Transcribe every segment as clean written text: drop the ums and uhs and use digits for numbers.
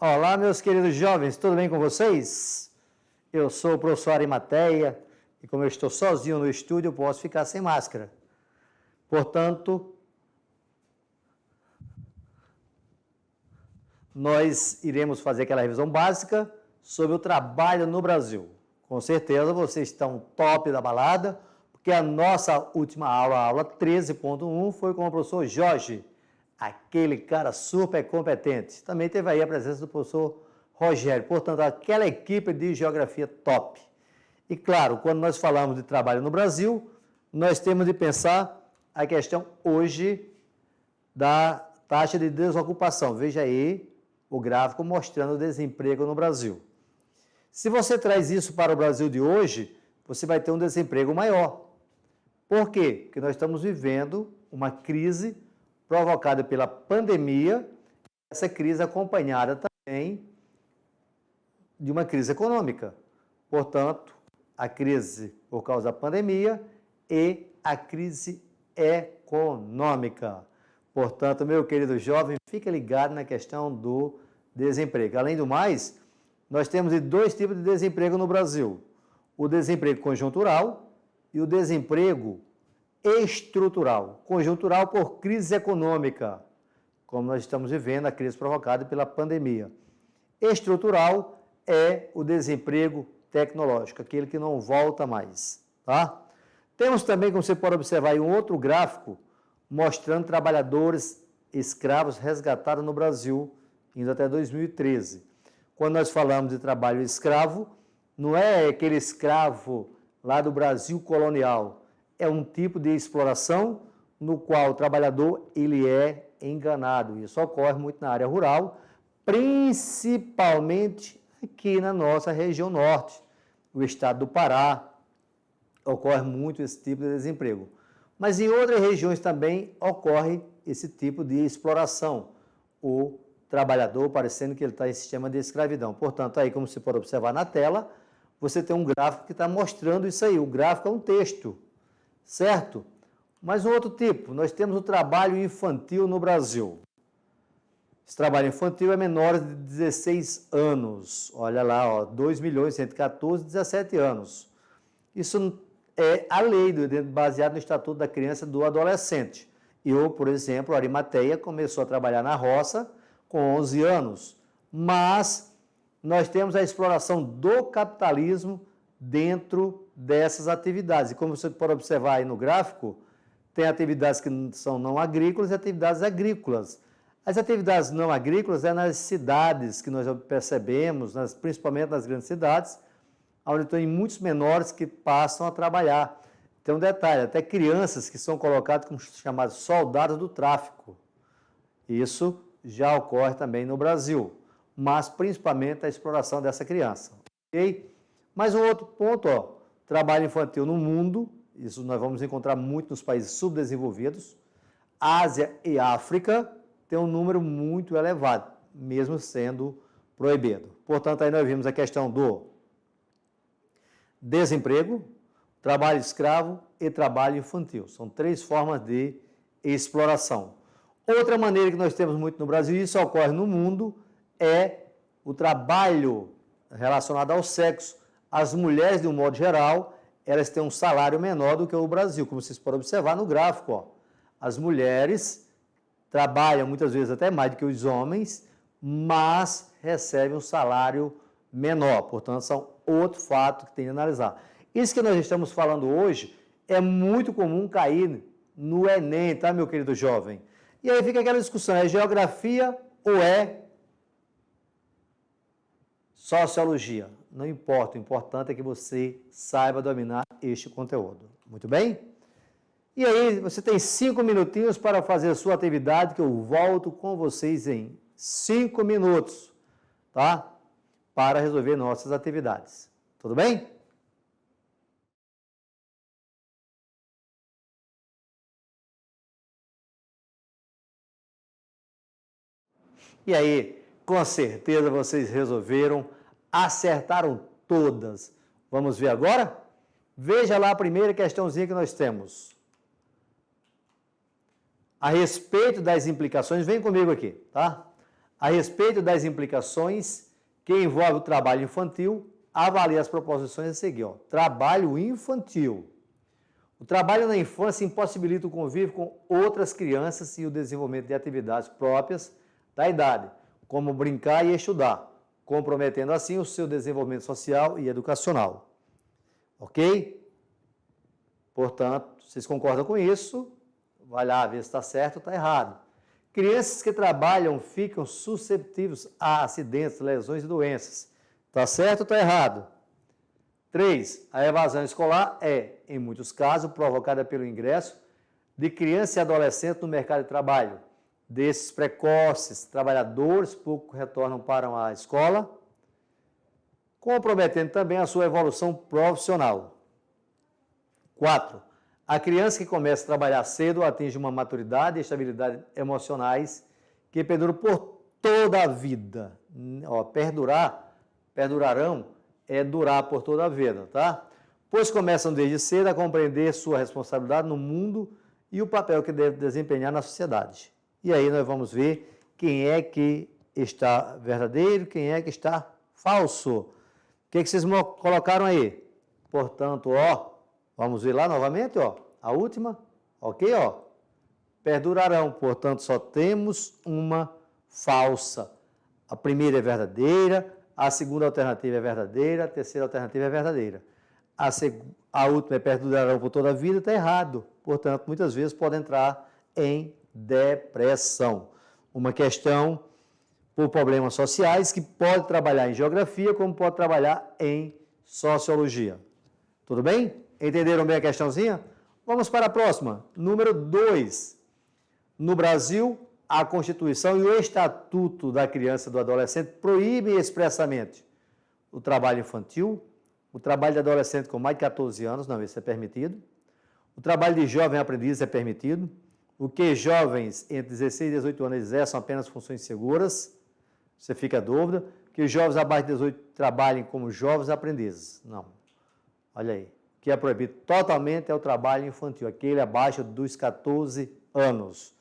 Olá, meus queridos jovens, tudo bem com vocês? Eu sou o professor Arimateia e como eu estou sozinho no estúdio, eu posso ficar sem máscara. Portanto, nós iremos fazer aquela revisão básica sobre o trabalho no Brasil. Com certeza vocês estão top da balada, porque a nossa última aula, a aula 13.1, foi com o professor Jorge, aquele cara super competente. Também teve aí a presença do professor Rogério, portanto, aquela equipe de geografia top. E claro, quando nós falamos de trabalho no Brasil, nós temos de pensar a questão hoje da taxa de desocupação. Veja aí o gráfico mostrando o desemprego no Brasil. Se você traz isso para o Brasil de hoje, você vai ter um desemprego maior. Por quê? Porque nós estamos vivendo uma crise provocada pela pandemia, essa crise acompanhada também de uma crise econômica. Portanto, a crise por causa da pandemia e a crise econômica. Portanto, meu querido jovem, fica ligado na questão do desemprego. Além do mais, nós temos dois tipos de desemprego no Brasil. O desemprego conjuntural e o desemprego estrutural. Conjuntural por crise econômica, como nós estamos vivendo, a crise provocada pela pandemia. Estrutural é o desemprego tecnológico, aquele que não volta mais, tá? Temos também, como você pode observar, um outro gráfico mostrando trabalhadores escravos resgatados no Brasil, indo até 2013. Quando nós falamos de trabalho escravo, não é aquele escravo lá do Brasil colonial, é um tipo de exploração no qual o trabalhador ele é enganado. Isso ocorre muito na área rural, principalmente aqui na nossa região norte, o estado do Pará, ocorre muito esse tipo de desemprego. Mas em outras regiões também ocorre esse tipo de exploração, o trabalhador parecendo que ele está em sistema de escravidão. Portanto, aí como você pode observar na tela, você tem um gráfico que está mostrando isso aí. O gráfico é um texto, certo? Mas um outro tipo, nós temos o trabalho infantil no Brasil. Esse trabalho infantil é menor de 16 anos. Olha lá, 2.114.017 anos. Isso é a lei baseada no Estatuto da Criança e do Adolescente. Eu, por exemplo, Arimateia, começou a trabalhar na roça com 11 anos. Mas nós temos a exploração do capitalismo dentro dessas atividades. E como você pode observar aí no gráfico, tem atividades que são não agrícolas e atividades agrícolas. As atividades não agrícolas é nas cidades que nós percebemos, principalmente nas grandes cidades, onde tem muitos menores que passam a trabalhar. Tem um detalhe, até crianças que são colocadas como chamados soldados do tráfico. Isso já ocorre também no Brasil, mas principalmente a exploração dessa criança. Ok? Mais um outro ponto, trabalho infantil no mundo, isso nós vamos encontrar muito nos países subdesenvolvidos. Ásia e África tem um número muito elevado, mesmo sendo proibido. Portanto, aí nós vimos a questão do desemprego, trabalho escravo e trabalho infantil. São três formas de exploração. Outra maneira que nós temos muito no Brasil, e isso ocorre no mundo, é o trabalho relacionado ao sexo. As mulheres, de um modo geral, elas têm um salário menor do que o Brasil, como vocês podem observar no gráfico. As mulheres trabalham muitas vezes até mais do que os homens, mas recebem um salário menor. Portanto, são outro fato que tem que analisar. Isso que nós estamos falando hoje é muito comum cair no Enem, tá, meu querido jovem? E aí fica aquela discussão, é geografia ou é sociologia? Não importa, o importante é que você saiba dominar este conteúdo. Muito bem? E aí, você tem 5 minutinhos para fazer a sua atividade, que eu volto com vocês em 5 minutos, tá? Para resolver nossas atividades. Tudo bem? E aí, com certeza vocês resolveram, acertaram todas. Vamos ver agora? Veja lá a primeira questãozinha que nós temos. A respeito das implicações, vem comigo aqui, tá? A respeito das implicações que envolve o trabalho infantil, avalie as proposições a seguir. Trabalho infantil. O trabalho na infância impossibilita o convívio com outras crianças e o desenvolvimento de atividades próprias da idade, como brincar e estudar, comprometendo assim o seu desenvolvimento social e educacional. Ok? Portanto, vocês concordam com isso? Vai lá ver se está certo ou está errado. Crianças que trabalham ficam suscetíveis a acidentes, lesões e doenças. Está certo ou está errado? 3. A evasão escolar é, em muitos casos, provocada pelo ingresso de crianças e adolescentes no mercado de trabalho. Desses precoces, trabalhadores pouco retornam para a escola, comprometendo também a sua evolução profissional. 4. A criança que começa a trabalhar cedo atinge uma maturidade e estabilidade emocionais que perduram por toda a vida. Perdurarão é durar por toda a vida, tá? Pois começam desde cedo a compreender sua responsabilidade no mundo e o papel que deve desempenhar na sociedade. E aí nós vamos ver quem é que está verdadeiro, quem é que está falso. O que vocês colocaram aí? Portanto, vamos ver lá novamente, a última, ok, perdurarão, portanto, só temos uma falsa. A primeira é verdadeira, a segunda alternativa é verdadeira, a terceira alternativa é verdadeira. A última é perdurarão por toda a vida, está errado. Portanto, muitas vezes pode entrar em depressão. Uma questão por problemas sociais que pode trabalhar em geografia, como pode trabalhar em sociologia. Tudo bem? Entenderam bem a questãozinha? Vamos para a próxima. Número 2. No Brasil, a Constituição e o Estatuto da Criança e do Adolescente proíbem expressamente o trabalho infantil, o trabalho de adolescente com mais de 14 anos, não, isso é permitido. O trabalho de jovem aprendiz é permitido. O que jovens entre 16 e 18 anos exerçam apenas funções seguras, você fica a dúvida. Que os jovens abaixo de 18 trabalhem como jovens aprendizes. Não. Olha aí. O que é proibido totalmente é o trabalho infantil, aquele abaixo dos 14 anos.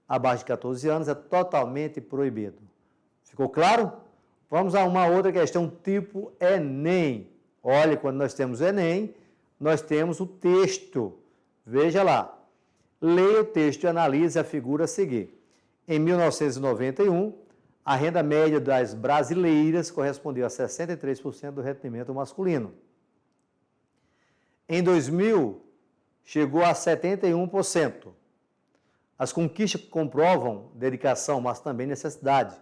Abaixo de 14 anos é totalmente proibido. Ficou claro? Vamos a uma outra questão tipo Enem. Olha, quando nós temos Enem, nós temos o texto. Veja lá. Leia o texto e analise a figura a seguir. Em 1991, a renda média das brasileiras correspondeu a 63% do rendimento masculino. Em 2000, chegou a 71%. As conquistas comprovam dedicação, mas também necessidade.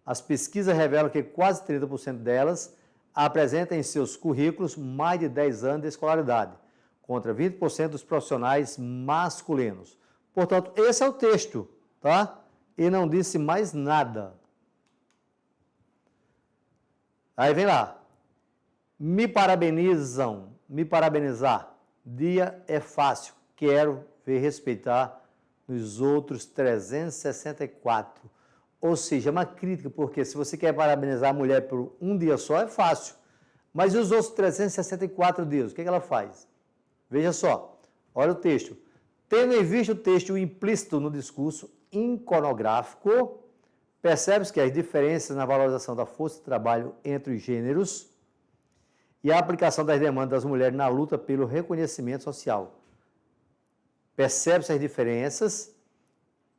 As pesquisas revelam que quase 30% delas apresentam em seus currículos mais de 10 anos de escolaridade, contra 20% dos profissionais masculinos. Portanto, esse é o texto, tá? E não disse mais nada. Aí vem lá. Me parabenizar. Dia é fácil. Quero ver respeitar nos outros 364. Ou seja, é uma crítica, porque se você quer parabenizar a mulher por um dia só, é fácil. Mas e os outros 364 dias? O que ela faz? Veja só, olha o texto. Tendo em vista o texto implícito no discurso iconográfico, percebe-se que as diferenças na valorização da força de trabalho entre os gêneros e a aplicação das demandas das mulheres na luta pelo reconhecimento social. Percebe-se as diferenças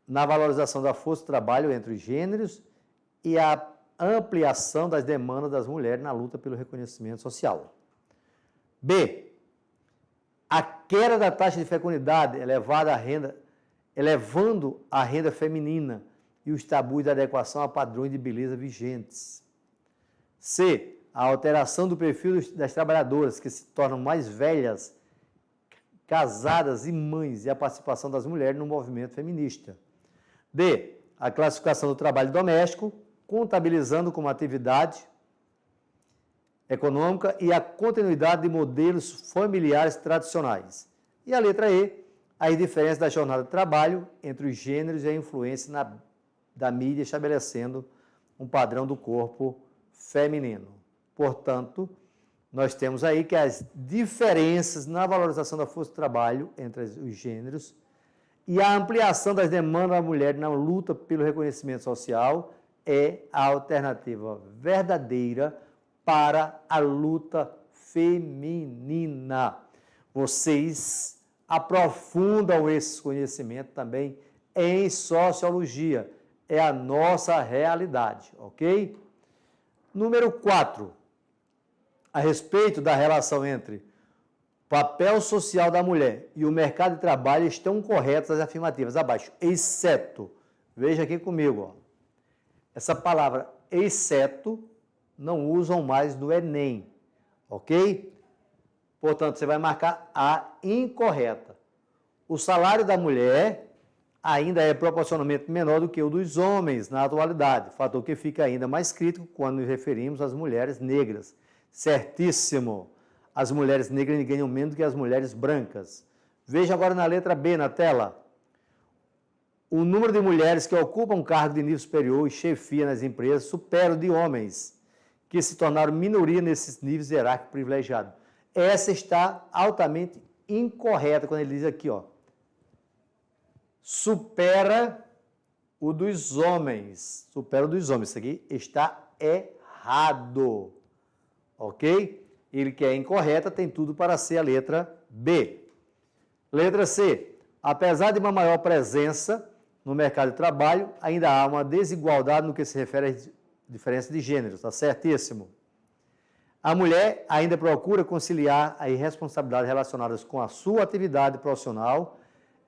na valorização da força de trabalho entre os gêneros e a ampliação das demandas das mulheres na luta pelo reconhecimento social. B. A queda da taxa de fecundidade elevando a renda feminina e os tabus de adequação a padrões de beleza vigentes. C. A alteração do perfil das trabalhadoras, que se tornam mais velhas, casadas e mães, e a participação das mulheres no movimento feminista. D. A classificação do trabalho doméstico, contabilizando como atividade econômica e a continuidade de modelos familiares tradicionais. E a letra E, as diferenças da jornada de trabalho entre os gêneros e a influência da mídia estabelecendo um padrão do corpo feminino. Portanto, nós temos aí que as diferenças na valorização da força de trabalho entre os gêneros e a ampliação das demandas da mulher na luta pelo reconhecimento social é a alternativa verdadeira para a luta feminina. Vocês aprofundam esse conhecimento também em sociologia. É a nossa realidade, ok? Número 4. A respeito da relação entre papel social da mulher e o mercado de trabalho, estão corretas as afirmativas abaixo, exceto, veja aqui comigo, ó, essa palavra exceto não usam mais no Enem, ok? Portanto, você vai marcar a incorreta. O salário da mulher ainda é proporcionalmente menor do que o dos homens na atualidade, fator que fica ainda mais crítico quando nos referimos às mulheres negras. Certíssimo! As mulheres negras ganham menos do que as mulheres brancas. Veja agora na letra B na tela. O número de mulheres que ocupam cargo de nível superior e chefia nas empresas supera o de homens, que se tornaram minoria nesses níveis hierárquicos privilegiados. Essa está altamente incorreta quando ele diz aqui, ó, supera o dos homens. Supera o dos homens. Isso aqui está errado. Ok? Ele que é incorreta tem tudo para ser a letra B. Letra C. Apesar de uma maior presença no mercado de trabalho, ainda há uma desigualdade no que se refere à diferença de gêneros. Está certíssimo? A mulher ainda procura conciliar as responsabilidades relacionadas com a sua atividade profissional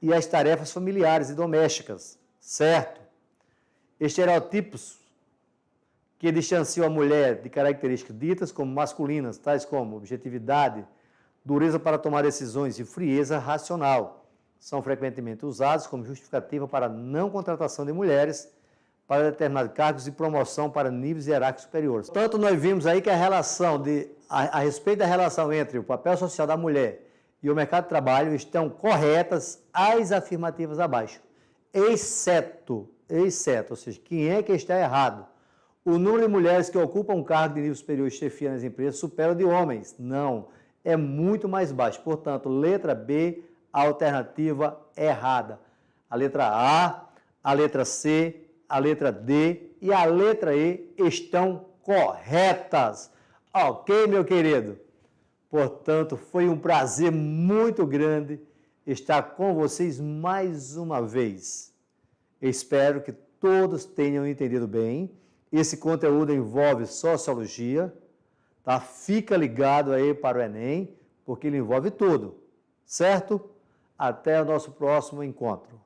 e as tarefas familiares e domésticas, certo? Estereótipos que distanciam a mulher de características ditas como masculinas, tais como objetividade, dureza para tomar decisões e frieza racional, são frequentemente usados como justificativa para a não contratação de mulheres para determinados cargos de promoção para níveis hierárquicos superiores. Portanto, nós vimos aí que a respeito da relação entre o papel social da mulher e o mercado de trabalho estão corretas as afirmativas abaixo, exceto, ou seja, quem é que está errado? O número de mulheres que ocupam cargo de nível superior e chefia nas empresas supera o de homens. Não, é muito mais baixo. Portanto, letra B, alternativa errada. A letra A, a letra C, a letra D e a letra E estão corretas. Ok, meu querido? Portanto, foi um prazer muito grande estar com vocês mais uma vez. Espero que todos tenham entendido bem. Esse conteúdo envolve sociologia, tá? Fica ligado aí para o Enem, porque ele envolve tudo, certo? Até o nosso próximo encontro.